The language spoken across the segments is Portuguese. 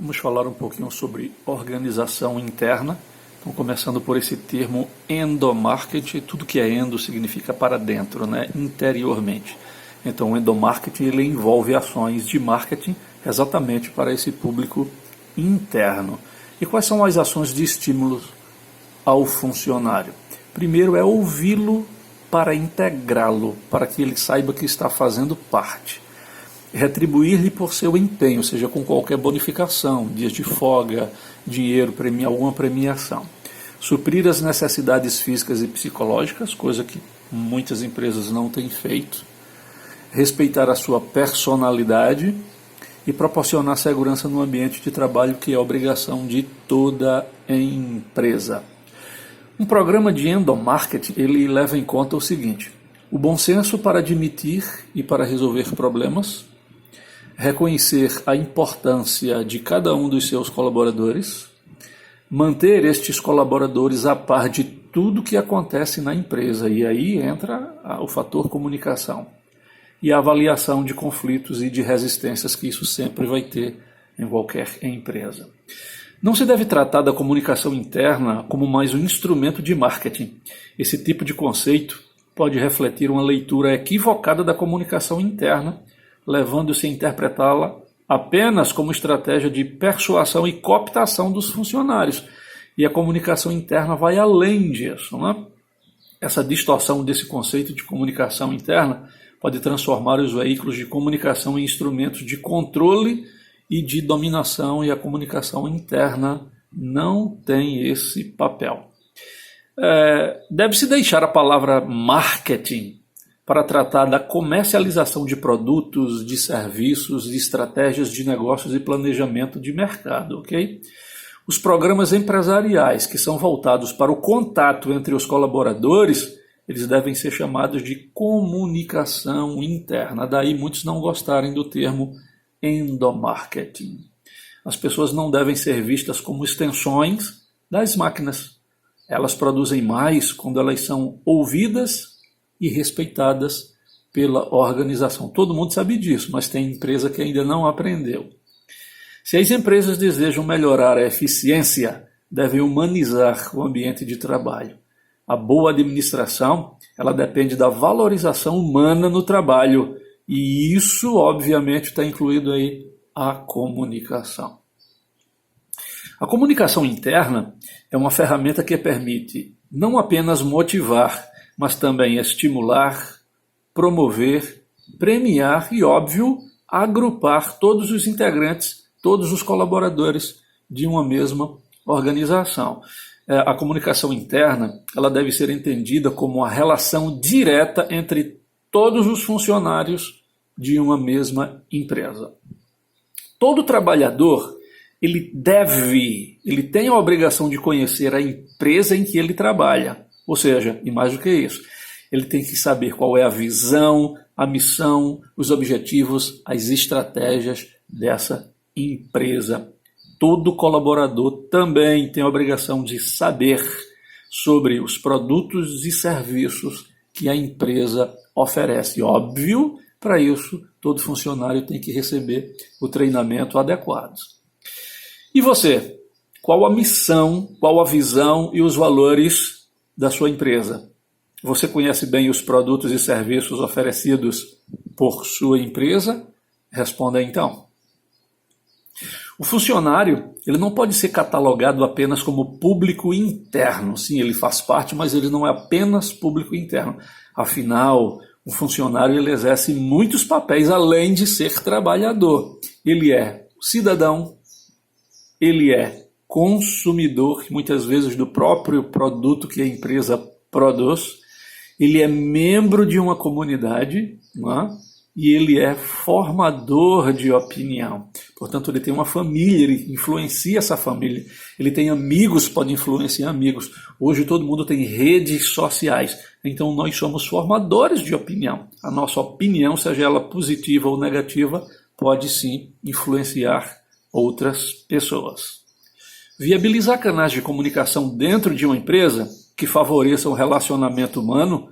Vamos falar um pouquinho sobre organização interna. Então, começando por esse termo endomarketing. Tudo que é endo significa para dentro, né? Interiormente. Então, o endomarketing ele envolve ações de marketing exatamente para esse público interno. E quais são as ações de estímulos ao funcionário? Primeiro é ouvi-lo para integrá-lo, para que ele saiba que está fazendo parte. Retribuir-lhe por seu empenho, seja com qualquer bonificação, dias de folga, dinheiro, alguma premiação. Suprir as necessidades físicas e psicológicas, coisa que muitas empresas não têm feito. Respeitar a sua personalidade e proporcionar segurança no ambiente de trabalho, que é obrigação de toda empresa. Um programa de endomarketing, ele leva em conta o seguinte: o bom senso para admitir e para resolver problemas, reconhecer a importância de cada um dos seus colaboradores, manter estes colaboradores a par de tudo que acontece na empresa, e aí entra o fator comunicação, e a avaliação de conflitos e de resistências que isso sempre vai ter em qualquer empresa. Não se deve tratar da comunicação interna como mais um instrumento de marketing. Esse tipo de conceito pode refletir uma leitura equivocada da comunicação interna, levando-se a interpretá-la apenas como estratégia de persuasão e cooptação dos funcionários. E a comunicação interna vai além disso, né? Essa distorção desse conceito de comunicação interna pode transformar os veículos de comunicação em instrumentos de controle e de dominação, e a comunicação interna não tem esse papel. Deve-se deixar a palavra marketing para tratar da comercialização de produtos, de serviços, de estratégias de negócios e planejamento de mercado, ok? Os programas empresariais que são voltados para o contato entre os colaboradores, eles devem ser chamados de comunicação interna. Daí muitos não gostarem do termo endomarketing. As pessoas não devem ser vistas como extensões das máquinas. Elas produzem mais quando elas são ouvidas e respeitadas pela organização. Todo mundo sabe disso, mas tem empresa que ainda não aprendeu. Se as empresas desejam melhorar a eficiência, devem humanizar o ambiente de trabalho. A boa administração, ela depende da valorização humana no trabalho, e isso, obviamente, está incluído aí a comunicação. A comunicação interna é uma ferramenta que permite não apenas motivar, mas também estimular, promover, premiar e, óbvio, agrupar todos os integrantes, todos os colaboradores de uma mesma organização. A comunicação interna, ela deve ser entendida como a relação direta entre todos os funcionários de uma mesma empresa. Todo trabalhador, ele tem a obrigação de conhecer a empresa em que ele trabalha. Ou seja, e mais do que isso, ele tem que saber qual é a visão, a missão, os objetivos, as estratégias dessa empresa. Todo colaborador também tem a obrigação de saber sobre os produtos e serviços que a empresa oferece. Óbvio, para isso, todo funcionário tem que receber o treinamento adequado. E você? Qual a missão, qual a visão e os valores da sua empresa? Você conhece bem os produtos e serviços oferecidos por sua empresa? Responda então. O funcionário, ele não pode ser catalogado apenas como público interno. Sim, ele faz parte, mas ele não é apenas público interno. Afinal, o funcionário ele exerce muitos papéis além de ser trabalhador. Ele é cidadão, ele é consumidor, muitas vezes do próprio produto que a empresa produz, ele é membro de uma comunidade, não é? E ele é formador de opinião. Portanto, ele tem uma família, ele influencia essa família. Ele tem amigos, pode influenciar amigos. Hoje todo mundo tem redes sociais. Então nós somos formadores de opinião. A nossa opinião, seja ela positiva ou negativa, pode sim influenciar outras pessoas. Viabilizar canais de comunicação dentro de uma empresa que favoreçam o relacionamento humano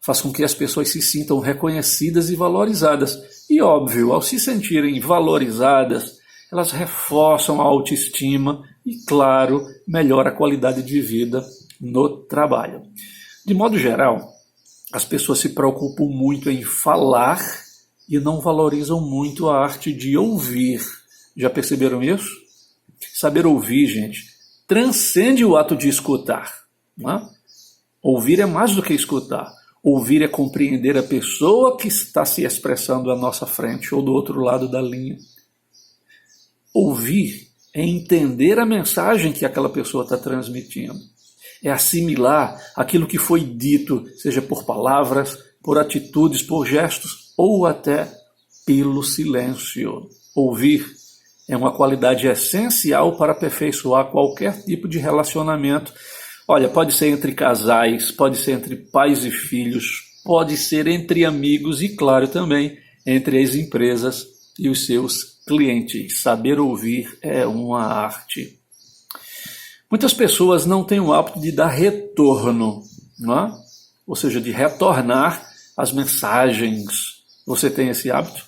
faz com que as pessoas se sintam reconhecidas e valorizadas. E óbvio, ao se sentirem valorizadas elas reforçam a autoestima e, claro, melhora a qualidade de vida no trabalho. De modo geral, as pessoas se preocupam muito em falar e não valorizam muito a arte de ouvir. Já perceberam isso? Saber ouvir, gente, transcende o ato de escutar. Não é? Ouvir é mais do que escutar. Ouvir é compreender a pessoa que está se expressando à nossa frente ou do outro lado da linha. Ouvir é entender a mensagem que aquela pessoa está transmitindo. É assimilar aquilo que foi dito, seja por palavras, por atitudes, por gestos ou até pelo silêncio. Ouvir é uma qualidade essencial para aperfeiçoar qualquer tipo de relacionamento. Olha, pode ser entre casais, pode ser entre pais e filhos, pode ser entre amigos e, claro, também entre as empresas e os seus clientes. Saber ouvir é uma arte. Muitas pessoas não têm o hábito de dar retorno, não é? Ou seja, de retornar as mensagens. Você tem esse hábito?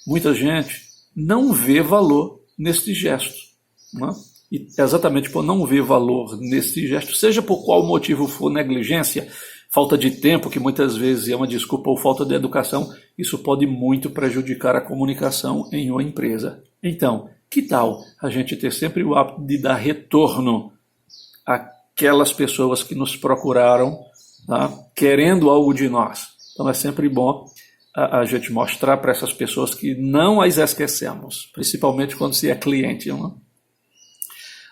Muita gente não vê valor neste gesto, não é? E exatamente por não ver valor nesse gesto, seja por qual motivo for, negligência, falta de tempo, que muitas vezes é uma desculpa, ou falta de educação, isso pode muito prejudicar a comunicação em uma empresa. Então, que tal a gente ter sempre o hábito de dar retorno àquelas pessoas que nos procuraram, tá, querendo algo de nós? Então é sempre bom a gente mostrar para essas pessoas que não as esquecemos, principalmente quando se é cliente, não é?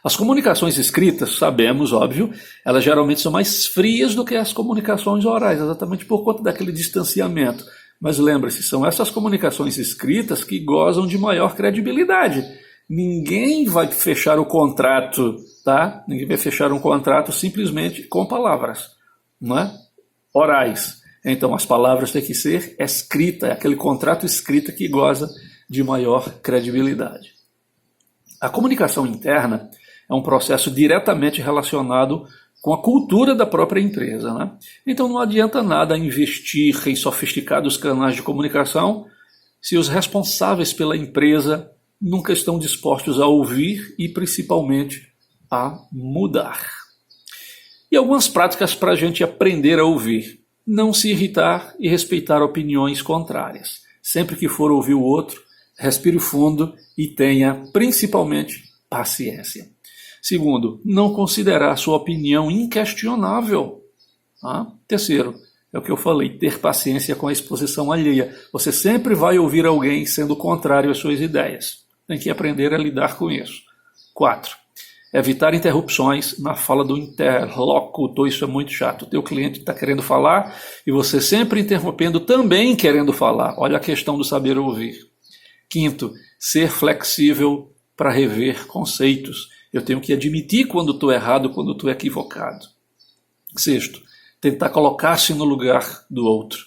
As comunicações escritas, sabemos, óbvio, elas geralmente são mais frias do que as comunicações orais, exatamente por conta daquele distanciamento. Mas lembre-se, são essas comunicações escritas que gozam de maior credibilidade. Ninguém vai fechar o contrato, tá? Ninguém vai fechar um contrato simplesmente com palavras, não é? Orais. Então as palavras têm que ser escritas, é aquele contrato escrito que goza de maior credibilidade. A comunicação interna é um processo diretamente relacionado com a cultura da própria empresa, né? Então não adianta nada investir em sofisticados canais de comunicação se os responsáveis pela empresa nunca estão dispostos a ouvir e principalmente a mudar. E algumas práticas para a gente aprender a ouvir. Não se irritar e respeitar opiniões contrárias. Sempre que for ouvir o outro, respire fundo e tenha principalmente paciência. Segundo, não considerar sua opinião inquestionável. Terceiro, é o que eu falei, ter paciência com a exposição alheia. Você sempre vai ouvir alguém sendo contrário às suas ideias. Tem que aprender a lidar com isso. 4. Evitar interrupções na fala do interlocutor. Isso é muito chato. O teu cliente está querendo falar e você sempre interrompendo, também querendo falar. Olha a questão do saber ouvir. 5. Ser flexível para rever conceitos. Eu tenho que admitir quando estou errado, quando estou equivocado. 6. Tentar colocar-se no lugar do outro.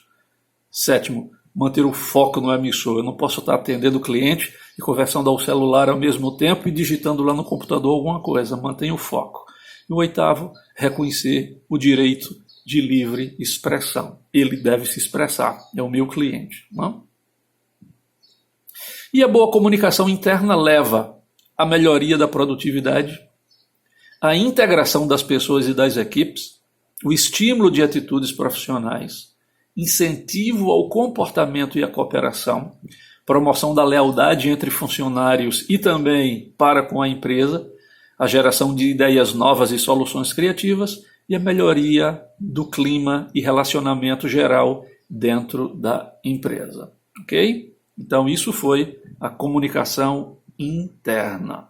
7. Manter o foco no emissor. Eu não posso estar atendendo o cliente e conversando ao celular ao mesmo tempo e digitando lá no computador alguma coisa. Mantenha o foco. E o 8, reconhecer o direito de livre expressão. Ele deve se expressar. É o meu cliente, não? E a boa comunicação interna leva à melhoria da produtividade, à integração das pessoas e das equipes, o estímulo de atitudes profissionais, incentivo ao comportamento e à cooperação, promoção da lealdade entre funcionários e também para com a empresa, a geração de ideias novas e soluções criativas e a melhoria do clima e relacionamento geral dentro da empresa. Ok? Então isso foi a comunicação interna.